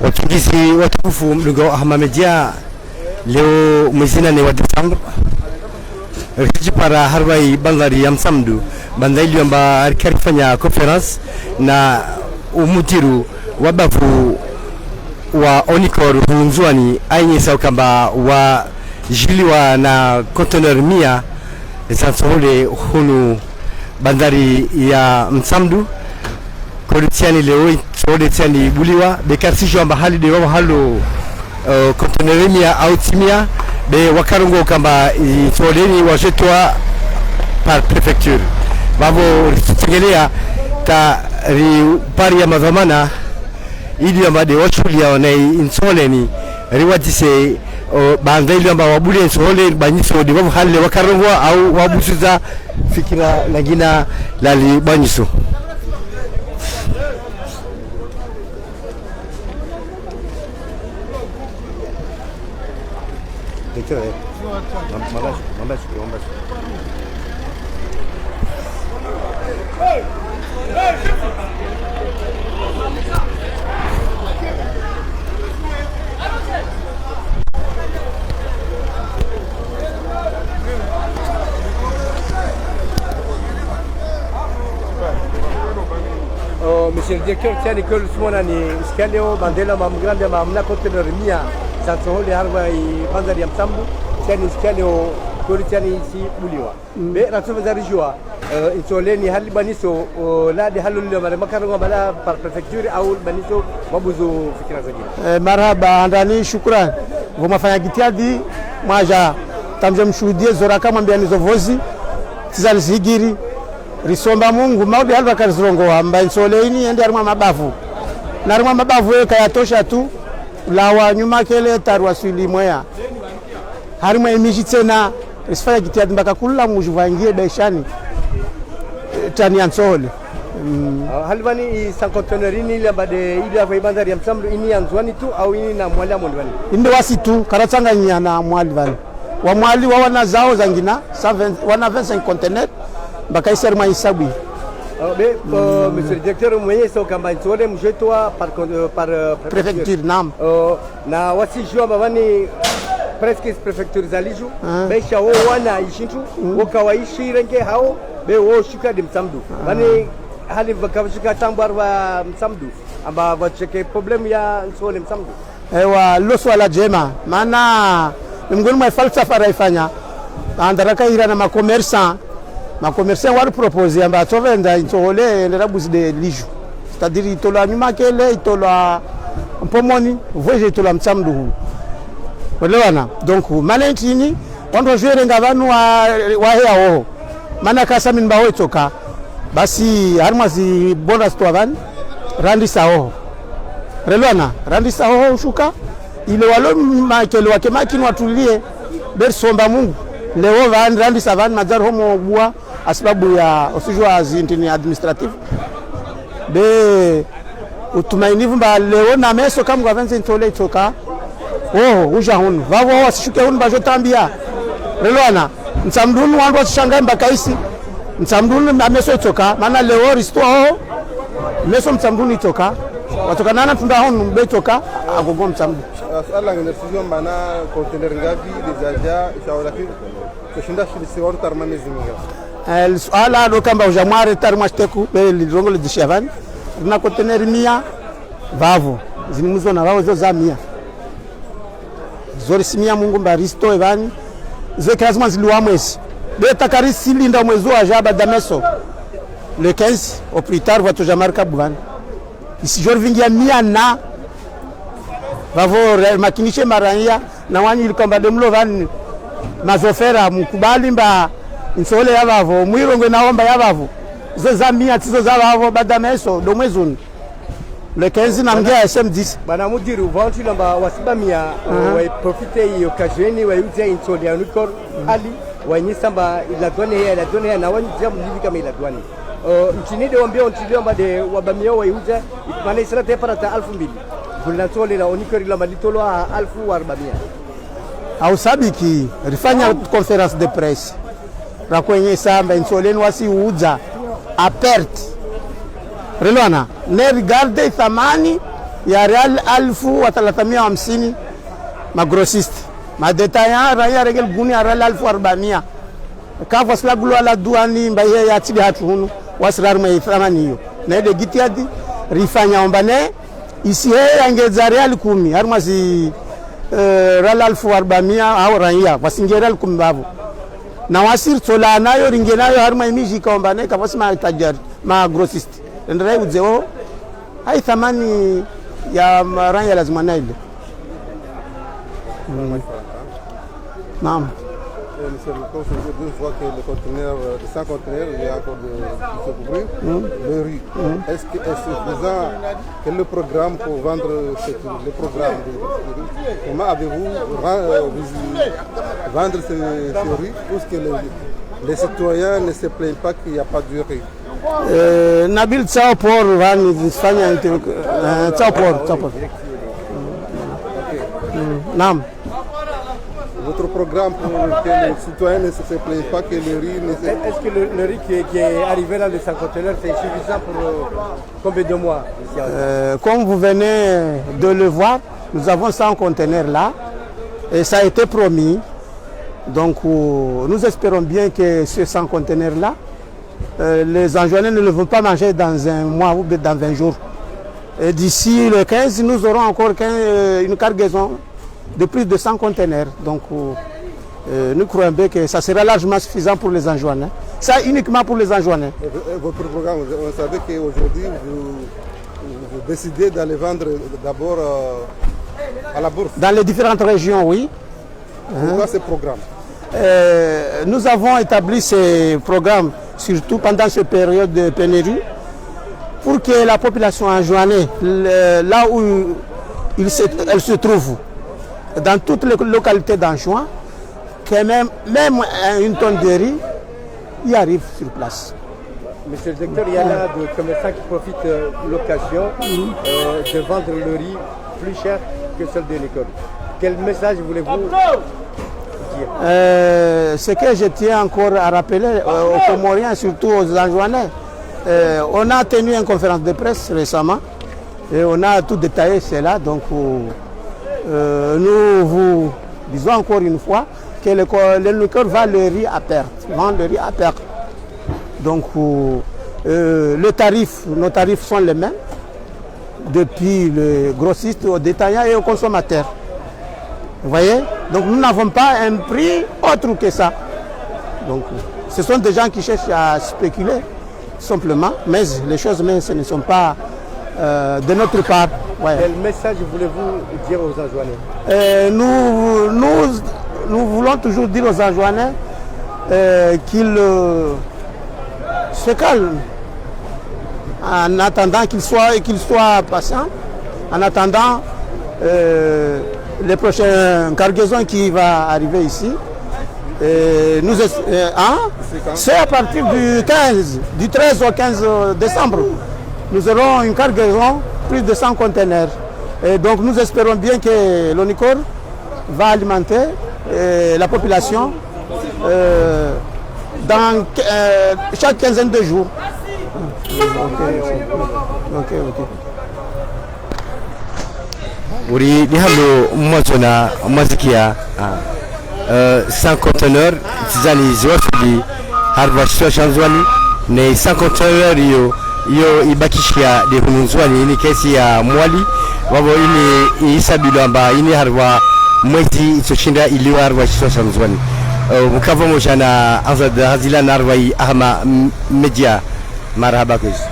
Wakimbizi watukufu mlungo Ahmamedia leo mwezi 4 wa Desemba rikiji para harwai bandari ya Msamdu bandari amba rikifanya conference na umutiru wabavu wa Onikor hunzwani ainyesa kamba wa jiliwa na container 100 zansohole hunu bandari ya Msamdu koritiani leo sode tiani buliwa bekarsisho amba hali de halo container 100 au timia be wakarongo kamba sodeni wajetwa par prefecture babo ritegelea ta ri pari ya mazamana ili amba de washulia na insoleni riwatise bandai amba wabuli insole banyiso de babo hali wakarongo au wabusuza fikira lagina lali banyiso Mambashi. Monsieur le directeur, tiens l'école Soumonani, Scaleo, Mandela, Mamgrande, Mamna, Conteneur Mia, Sansohole, Harvai, Bandari Msambu, tiens Scaleo, Coritiani ici, Bouliwa. Mais la sauvegarde Rijua, Insoleni, Halibaniso, là de Halul, Makaronga, par préfecture, Aoul, Baniso, Mabuzo, Fikrazagi. Marhaba, Andani, Shukran. Vous m'avez dit, Maja, Tamjam Shudi, Zoraka, Mambianizo Vozi, Tizal Zigiri. Risomba Mungu maudi halwa kazirongo amba insoleini ende aruma mabavu na aruma mabavu eka yatosha tu lawa nyuma kele tarwa swili moya harima imiji tena risfaya gitiadi mbaka kula mujuvangie baishani tani ansole halvani sankontonerini ile bade ile ava bandari ya Msamdu ini anzwani tu au ini na mwali amondwani inde wasi tu karatanga nyana mwali vani wa mwali wa wana zao zangina wana 25 container baka iser ma isabi monsieur le directeur mwenye so kamba insole mjetwa par préfecture nam na wasi jua mabani presque préfecture zaliju besha wo wana ishintu wakawaishi renge hao be wo shuka de Msamdu bani hali vakavishika tambar wa Msamdu amba wacheke problem ya insole Msamdu ewa loso ala jema maana mngoni mwa falsafa raifanya andaraka ira na ma commerçant wa proposer amba tovenda intole nderabuzi de liju c'est-à-dire itola nyuma kele itola mpomoni voje itola Msamdu walewana donc malentini wando jere ngavanu wa heawo mana kasa min bawo itoka basi harmazi bonus to avan randi sawo relwana randi sawo shuka ile walo makelo wake makini watulie bersomba Mungu leo van randi savan mazar homo bua asababu ya usijua zintini administrative be utumainivu mba leo na meso kama gavenze intole itoka uja hunu vavo wasishuke hunu bajotambia relwana Msamdunu wandu wasishangae mbakaisi Msamdunu ameso itoka maana leo risto meso Msamdunu itoka watoka nana tunda hunu betoka agogo Msamdu swala nginasizwa maana container ngapi deja shauri kushinda shirisi watu tarmamizi mingi swala ndo kamba ujamware tarmashteku be lirongo lidishavan na container 100 vavo zinimuzo na vavo zo za 100 zori simia Mungu mbaristo evani ze kazma ziliwa mwezi beta karisi linda mwezi wa jaba dameso le 15 au plus tard va to jamarka buvani isi jor vingia 100 na vavo makinishe marania na wani ilikamba demlo vani mazofera mkubali mba insole ya vavo mwirongwe naomba ya vavo zo za 100 tizo za vavo badameso do mwezuni le 15 na mgia SM10 bana mudiru vantu namba wasibamia wa profite occasion wa yutia insole ya Onikor hali wanyisamba ila dwane na wani jamu hivi kama ila dwane nchini de wambia ontilio mbade wabamia wa yuja maana isra te para ta 2000 kulantole la Onikor ila malitolo 1400 au sabiki rifanya conference de presse na kwenye samba insoleni wasi uja a perte relwana ne regarde thamani ya real 1350 magrossiste madetaya raya regel guni ya real 1400 kafa sla gulwa la duani mbaye ya tidi hatu hunu wasrar mai thamani hiyo na ile gitiadi rifanya ombane isi angeza real 10 harmasi real 1400 au raya wasinge real 10 babu na wasir tola nayo ringe nayo harma imiji kaombane kafasi ma tajari ma grossiste ndrai uzeo hai thamani ya raya lazima na ile naam. Monsieur le conseiller, une fois que le conteneur, de 100 conteneurs, il y a encore de se couvrir, le riz. Est-ce que c'est suffisant? Quel est le programme pour vendre le programme de riz? Comment avez-vous vendre ce riz pour que les citoyens ne se plaignent pas qu'il n'y a pas de riz? Nabil Tsaopor, Tsaopor. Naam. Votre programme pour que les citoyens ne se plaignent pas que le riz ne se... Est-ce que le riz qui est arrivé là de 100 conteneurs, c'est suffisant pour combien de mois ici? Comme vous venez de le voir, nous avons 100 conteneurs là et ça a été promis. Donc nous espérons bien que ces 100 conteneurs là, les Anjouanais ne le vont pas manger dans un mois ou dans 20 jours. Et d'ici le 15, nous aurons encore une cargaison de plus de 100 conteneurs. Donc nous croyons bien que ça sera largement suffisant pour les Anjouanais. Ça uniquement pour les Anjouanais. Votre programme, vous savez qu'aujourd'hui, vous décidez d'aller vendre d'abord à la bourse. Dans les différentes régions, oui. Pourquoi ce programme? Nous avons établi ces programmes, surtout pendant cette période de pénurie, pour que la population anjouanaise, là où elle se trouve, dans toutes les localités d'Anjouan, que même une tonne de riz y arrive sur place. Monsieur le directeur, il y a là des commerçants qui profitent de l'occasion de vendre le riz plus cher que celle de l'école. Quel message voulez-vous dire? Ce que je tiens encore à rappeler aux Comoriens, surtout aux Anjouanais, on a tenu une conférence de presse récemment et on a tout détaillé cela. Donc nous vous disons encore une fois que le liqueur vend le riz à perte. Donc nos tarifs sont les mêmes depuis le grossiste au détaillant et au consommateur. Vous voyez? Donc nous n'avons pas un prix autre que ça. Donc ce sont des gens qui cherchent à spéculer simplement, mais les choses ce ne sont pas de notre part. Ouais. Quel message voulez-vous dire aux Anjouanais? Nous voulons toujours dire aux Anjouanais qu'ils se calment en attendant qu'ils soient patients, en attendant les prochaines cargaisons qui vont arriver ici. C'est à partir du 13 au 15 décembre. Nous aurons une cargaison plus de 100 conteneurs. Et donc nous espérons bien que l'ONICOR va alimenter la population dans chaque quinzaine de jours. Ok. Uri di halo mwazona mwazikia 100 conteneurs tizani ziwasuli harba situation zwani ne 100 conteneurs yo ibakishia de hunzwani ni kesi ya mwali wabo ini isabido amba ini harba mwezi itoshinda iliwa harba situation zwani mukava mojana azad hazila narwai ahma media marhaba kesi